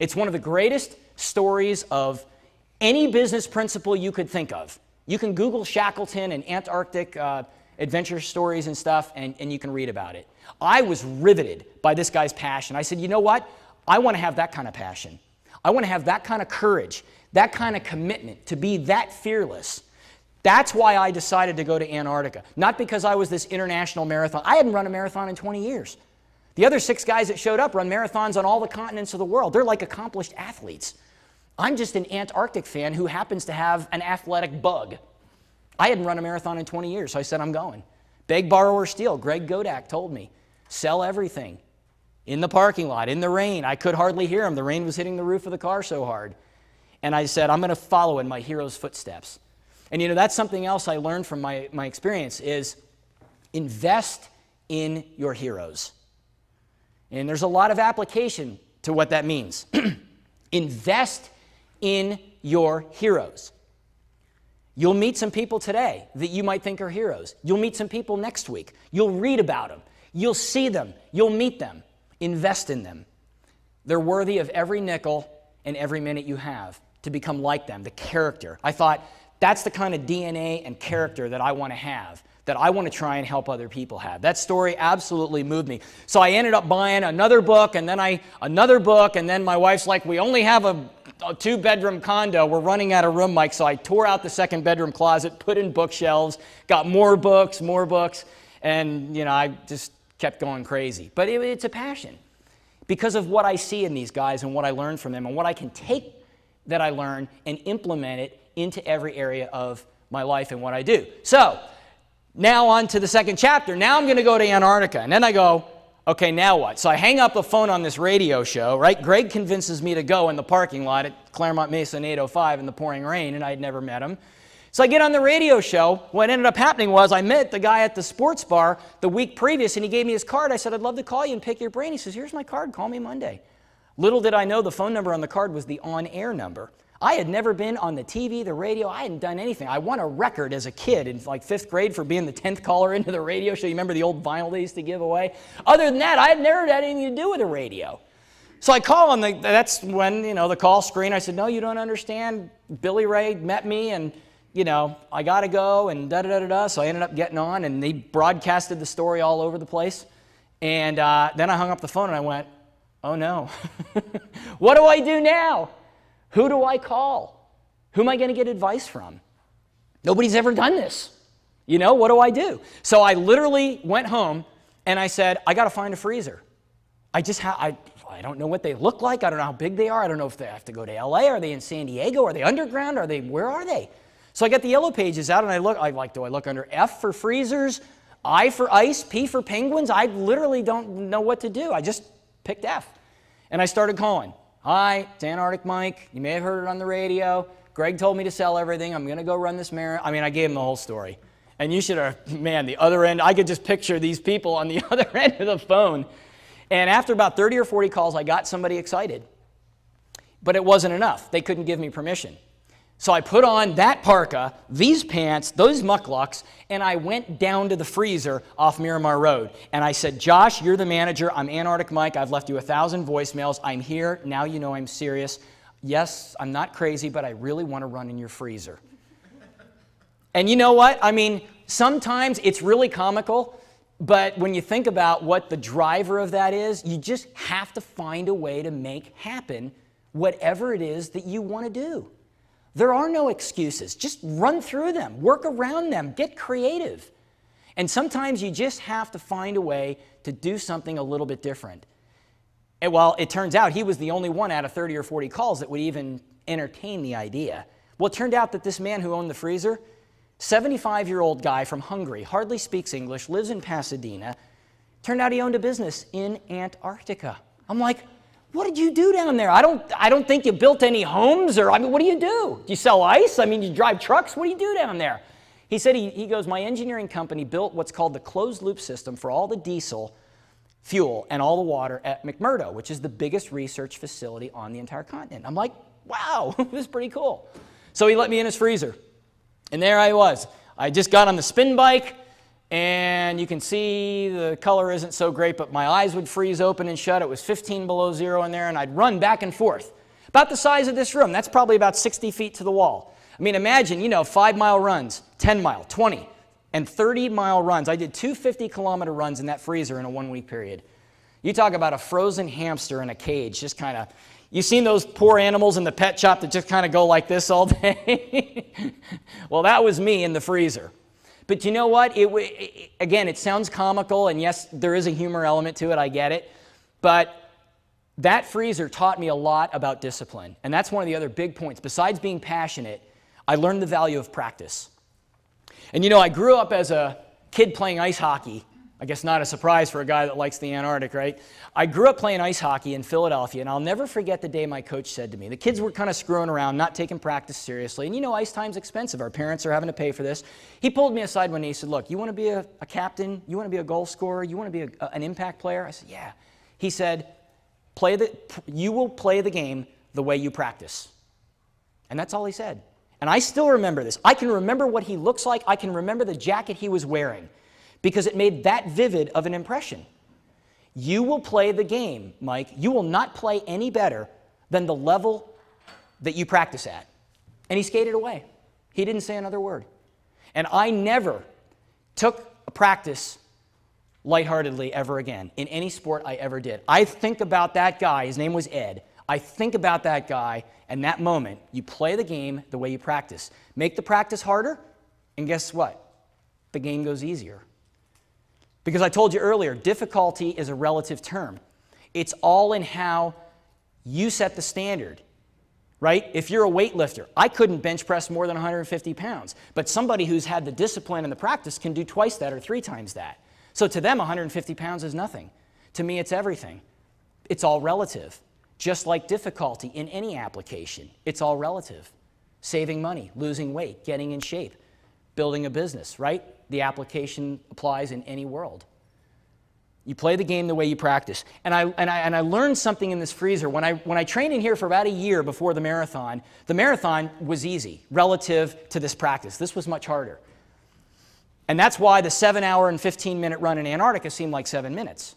It's one of the greatest stories of any business principle you could think of. You can Google Shackleton and Antarctic adventure stories and stuff, and you can read about it. I was riveted by this guy's passion. I said, you know what? I want to have that kind of passion. I want to have that kind of courage, that kind of commitment, to be that fearless. That's why I decided to go to Antarctica. Not because I was this international marathon. I hadn't run a marathon in 20 years. The other 6 guys that showed up run marathons on all the continents of the world. They're like accomplished athletes. I'm just an Antarctic fan who happens to have an athletic bug. I hadn't run a marathon in 20 years, so I said, I'm going. Beg, borrow, or steal. Greg Godak told me, sell everything. In the parking lot, in the rain. I could hardly hear him. The rain was hitting the roof of the car so hard. And I said, I'm going to follow in my hero's footsteps. And you know, that's something else I learned from my experience is invest in your heroes. And there's a lot of application to what that means. Invest in your heroes. You'll meet some people today that you might think are heroes. You'll meet some people next week. You'll read about them. You'll see them. You'll meet them. Invest in them. They're worthy of every nickel and every minute you have to become like them, the character. I thought, that's the kind of DNA and character that I want to have, that I want to try and help other people have. That story absolutely moved me. So I ended up buying another book, and then another book, and then my wife's like, we only have a 2-bedroom condo. We're running out of room, Mike. So I tore out the 2nd-bedroom closet, put in bookshelves, got more books, and you know, I just kept going crazy. But it's a passion because of what I see in these guys and what I learn from them and what I can take that I learn and implement it into every area of my life and what I do. So now on to the 2nd chapter. Now I'm going to go to Antarctica. And then I go, okay, now what? So I hang up the phone on this radio show, right? Greg convinces me to go in the parking lot at Claremont Mesa 805 in the pouring rain, and I had never met him. So I get on the radio show. What ended up happening was I met the guy at the sports bar the week previous, and he gave me his card. I said, I'd love to call you and pick your brain. He says, here's my card. Call me Monday. Little did I know the phone number on the card was the on-air number. I had never been on the TV, the radio. I hadn't done anything. I won a record as a kid in like 5th grade for being the 10th caller into the radio show. You remember the old vinyl they used to give away? Other than that, I had never had anything to do with the radio. So I call, and that's when, you know, the call screen, I said, no, you don't understand. Billy Ray met me, and, you know, I got to go, and da-da-da-da-da. So I ended up getting on, and they broadcasted the story all over the place. And then I hung up the phone, and I went, oh, no. What do I do now? Who do I call? Who am I going to get advice from? Nobody's ever done this. You know, what do I do? So I literally went home and I said, I got to find a freezer. I don't know what they look like. I don't know how big they are. I don't know if they have to go to LA. Are they in San Diego? Are they underground? Where are they? So I got the yellow pages out and I look, do I look under F for freezers, I for ice, P for penguins? I literally don't know what to do. I just picked F. And I started calling. Hi, it's Antarctic Mike. You may have heard it on the radio. Greg told me to sell everything. I'm going to go run this marathon. I mean, I gave him the whole story. And you should have, man, the other end, I could just picture these people on the other end of the phone. And after about 30 or 40 calls, I got somebody excited. But it wasn't enough. They couldn't give me permission. So I put on that parka, these pants, those mucklucks, and I went down to the freezer off Miramar Road. And I said, Josh, you're the manager. I'm Antarctic Mike. I've left you 1,000 voicemails. I'm here. Now you know I'm serious. Yes, I'm not crazy, but I really want to run in your freezer. And you know what? I mean, sometimes it's really comical, but when you think about what the driver of that is, you just have to find a way to make happen whatever it is that you want to do. There are no excuses. Just run through them, work around them, get creative. And sometimes you just have to find a way to do something a little bit different. And well, it turns out he was the only one out of 30 or 40 calls that would even entertain the idea. Well, it turned out that this man who owned the freezer, 75-year-old guy from Hungary, hardly speaks English, lives in Pasadena, turned out he owned a business in Antarctica. I'm like, what did you do down there? I don't think you built any homes, or I mean, what do you do? Do you sell ice? I mean, you drive trucks? What do you do down there? He said, he goes, my engineering company built what's called the closed loop system for all the diesel fuel and all the water at McMurdo, which is the biggest research facility on the entire continent. I'm like, wow, this is pretty cool. So he let me in his freezer. And there I was. I just got on the spin bike, And you can see the color isn't so great, but my eyes would freeze open and shut. It was 15 below zero in there, and I'd run back and forth. About the size of this room. That's probably about 60 feet to the wall. I mean, imagine, 5-mile runs, 10-mile, 20, and 30-mile runs. I did 2 50-kilometer runs in that freezer in a 1-week period. You talk about a frozen hamster in a cage, just kind of, you've seen those poor animals in the pet shop that just kind of go like this all day? Well, that was me in the freezer. But you know what? Again, it sounds comical, and yes, there is a humor element to it, I get it. But that freezer taught me a lot about discipline. And that's one of the other big points. Besides being passionate, I learned the value of practice. And I grew up as a kid playing ice hockey. I guess not a surprise for a guy that likes the Antarctic, right? I grew up playing ice hockey in Philadelphia, and I'll never forget the day my coach said to me, the kids were kind of screwing around, not taking practice seriously, and ice time's expensive. Our parents are having to pay for this. He pulled me aside one day, he said, look, you want to be a captain? You want to be a goal scorer? You want to be an impact player? I said, yeah. He said, you will play the game the way you practice. And that's all he said. And I still remember this. I can remember what he looks like. I can remember the jacket he was wearing because it made that vivid of an impression. You will play the game, Mike. You will not play any better than the level that you practice at. And he skated away. He didn't say another word. And I never took a practice lightheartedly ever again in any sport I ever did. I think about that guy. His name was Ed. I think about that guy and that moment. You play the game the way you practice. Make the practice harder, and guess what? The game goes easier. Because I told you earlier, difficulty is a relative term. It's all in how you set the standard, right? If you're a weightlifter, I couldn't bench press more than 150 pounds, but somebody who's had the discipline and the practice can do twice that or 3 times that. So to them, 150 pounds is nothing. To me, it's everything. It's all relative. Just like difficulty in any application, it's all relative. Saving money, losing weight, getting in shape, building a business, right? The application applies in any world. You play the game the way you practice. And I learned something in this freezer. When I trained in here for about a year before the marathon was easy relative to this practice. This was much harder. And that's why the 7-hour and 15-minute run in Antarctica seemed like 7 minutes.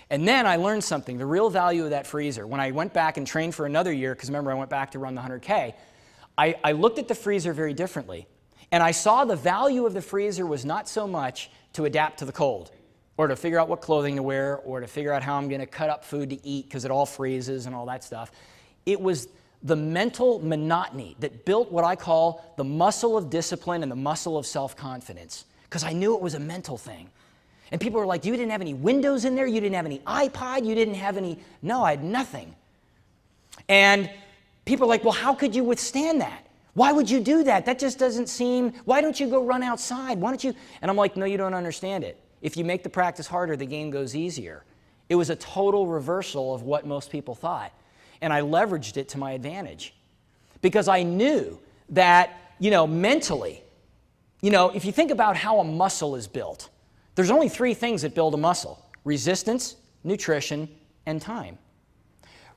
And then I learned something, the real value of that freezer. When I went back and trained for another year, because remember I went back to run the 100K, I looked at the freezer very differently. And I saw the value of the freezer was not so much to adapt to the cold, or to figure out what clothing to wear, or to figure out how I'm going to cut up food to eat because it all freezes and all that stuff. It was the mental monotony that built what I call the muscle of discipline and the muscle of self-confidence, because I knew it was a mental thing. And people were like, you didn't have any Windows in there, you didn't have any iPod, you didn't have any, no, I had nothing. And people are like, well, how could you withstand that? Why would you do that? That just doesn't seem, why don't you go run outside? Why don't you? And I'm like, no, you don't understand it. If you make the practice harder, the game goes easier. It was a total reversal of what most people thought. And I leveraged it to my advantage. Because I knew that, mentally, if you think about how a muscle is built, there's only 3 things that build a muscle: resistance, nutrition, and time.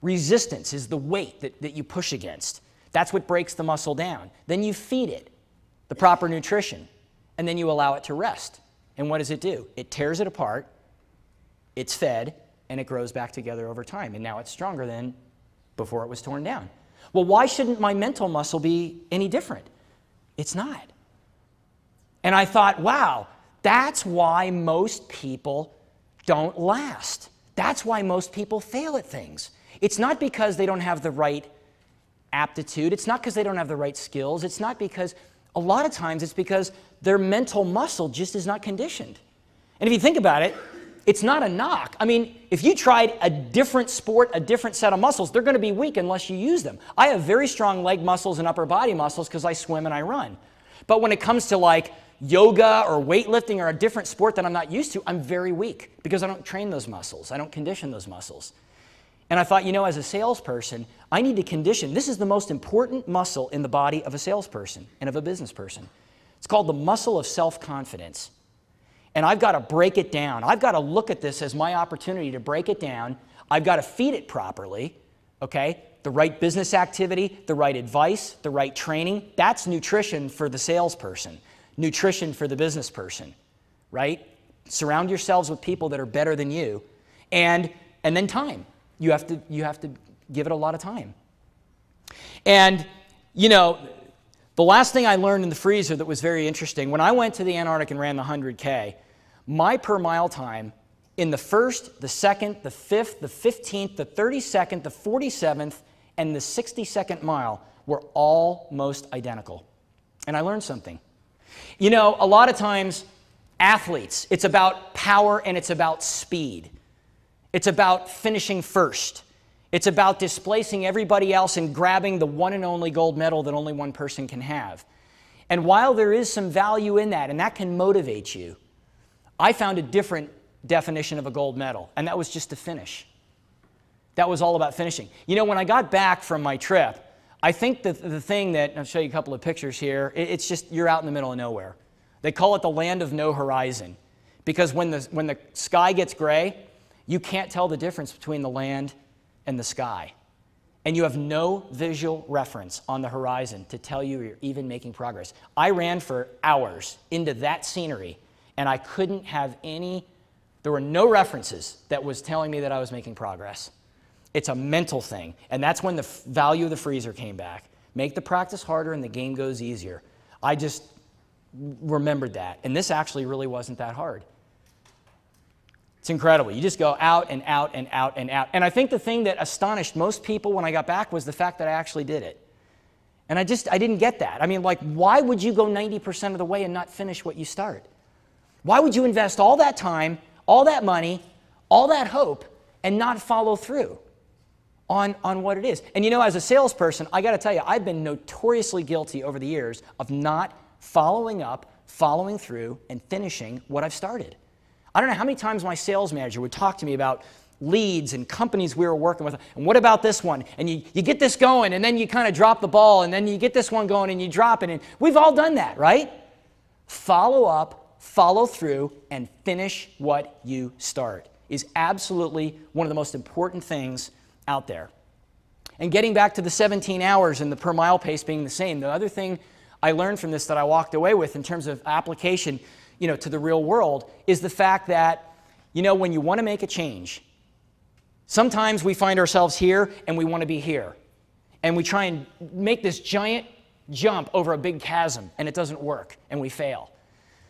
Resistance is the weight that you push against. That's what breaks the muscle down. Then you feed it the proper nutrition, and then you allow it to rest. And what does it do? It tears it apart, it's fed, and it grows back together over time. And now it's stronger than before it was torn down. Well, why shouldn't my mental muscle be any different? It's not. And I thought, wow, that's why most people don't last. That's why most people fail at things. It's not because they don't have the right aptitude. It's not because they don't have the right skills. It's not because, a lot of times, it's because their mental muscle just is not conditioned. And if you think about it, it's not a knock. I mean, if you tried a different sport, a different set of muscles, they're going to be weak unless you use them. I have very strong leg muscles and upper body muscles because I swim and I run. But when it comes to like yoga or weightlifting or a different sport that I'm not used to, I'm very weak because I don't train those muscles. I don't condition those muscles. And I thought, as a salesperson, I need to condition. This is the most important muscle in the body of a salesperson and of a business person. It's called the muscle of self-confidence. And I've got to break it down. I've got to look at this as my opportunity to break it down. I've got to feed it properly, okay? The right business activity, the right advice, the right training. That's nutrition for the salesperson. nutrition for the business person, right? Surround yourselves with people that are better than you, and then time. You have to give it a lot of time. And you know, the last thing I learned in the freezer that was very interesting, when I went to the Antarctic and ran the 100K, my per mile time in the first, the second, the fifth, the 15th, the 32nd, the 47th, and the 62nd mile were almost identical. And I learned something. You know, a lot of times, athletes, it's about power and it's about speed. It's about finishing first. It's about displacing everybody else and grabbing the one and only gold medal that only one person can have. And while there is some value in that, and that can motivate you, I found a different definition of a gold medal, and that was just to finish. That was all about finishing. You know, when I got back from my trip, I think that the thing that, I'll show you a couple of pictures here, it's just you're out in the middle of nowhere. They call it the land of no horizon, because when the sky gets gray, you can't tell the difference between the land and the sky. And you have no visual reference on the horizon to tell you you're even making progress. I ran for hours into that scenery, and I couldn't have there were no references that was telling me that I was making progress. It's a mental thing, and that's when the value of the freezer came back. Make the practice harder and the game goes easier. I just remembered that, and this actually really wasn't that hard. It's incredible. You just go out and out and out and out. And I think the thing that astonished most people when I got back was the fact that I actually did it. And I didn't get that. I mean, like, why would you go 90% of the way and not finish what you start? Why would you invest all that time, all that money, all that hope, and not follow through on what it is? And you know, as a salesperson, I got to tell you, I've been notoriously guilty over the years of not following up, following through, and finishing what I've started. I don't know how many times my sales manager would talk to me about leads and companies we were working with, and what about this one? And you get this going, and then you kind of drop the ball, and then you get this one going, and you drop it, and we've all done that, right? Follow up, follow through, and finish what you start is absolutely one of the most important things out there. And getting back to the 17 hours and the per mile pace being the same, the other thing I learned from this that I walked away with in terms of application, you know, to the real world is the fact that, you know, when you want to make a change, sometimes we find ourselves here and we want to be here. And we try and make this giant jump over a big chasm and it doesn't work and we fail.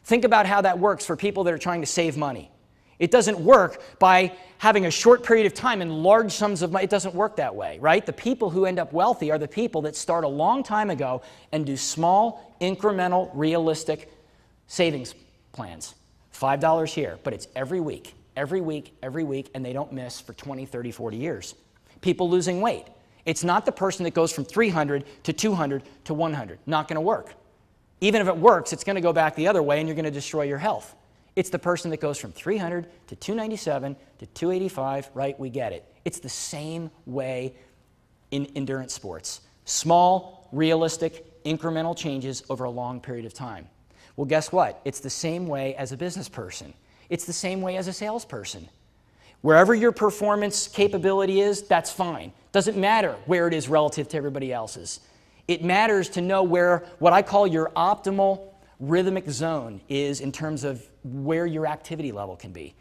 Think about how that works for people that are trying to save money. It doesn't work by having a short period of time and large sums of money. It doesn't work that way, right? The people who end up wealthy are the people that start a long time ago and do small, incremental, realistic savings plans. $5 here, but it's every week, every week, every week, and they don't miss for 20, 30, 40 years. People losing weight. It's not the person that goes from 300 to 200 to 100. Not going to work. Even if it works, it's going to go back the other way and you're going to destroy your health. It's the person that goes from 300 to 297 to 285, right? We get it. It's the same way in endurance sports. Small, realistic, incremental changes over a long period of time. Well, guess what? It's the same way as a business person. It's the same way as a salesperson. Wherever your performance capability is, that's fine. Doesn't matter where it is relative to everybody else's. It matters to know where what I call your optimal rhythmic zone is in terms of where your activity level can be.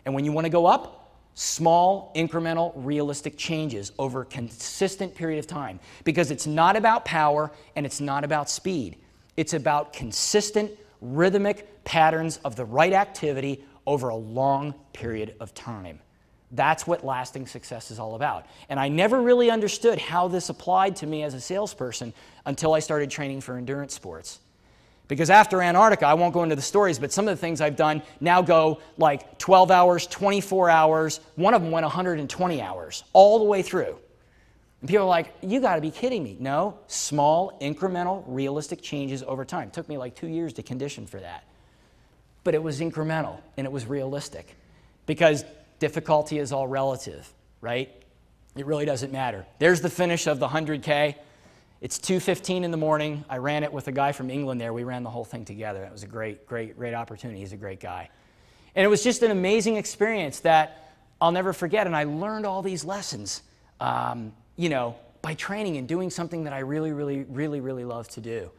And when you want to go up, small, incremental, realistic changes over a consistent period of time. Because it's not about power and it's not about speed. It's about consistent, rhythmic patterns of the right activity over a long period of time. That's what lasting success is all about. And I never really understood how this applied to me as a salesperson until I started training for endurance sports. Because after Antarctica, I won't go into the stories, but some of the things I've done now go like 12 hours, 24 hours. One of them went 120 hours, all the way through. And people are like, you got to be kidding me. No, small, incremental, realistic changes over time. It took me like 2 years to condition for that. But it was incremental, and it was realistic. Because difficulty is all relative, right? It really doesn't matter. There's the finish of the 100K. It's 2:15 in the morning. I ran it with a guy from England there. We ran the whole thing together. It was a great, great, great opportunity. He's a great guy. And it was just an amazing experience that I'll never forget. And I learned all these lessons, you know, by training and doing something that I really, really, really, really love to do.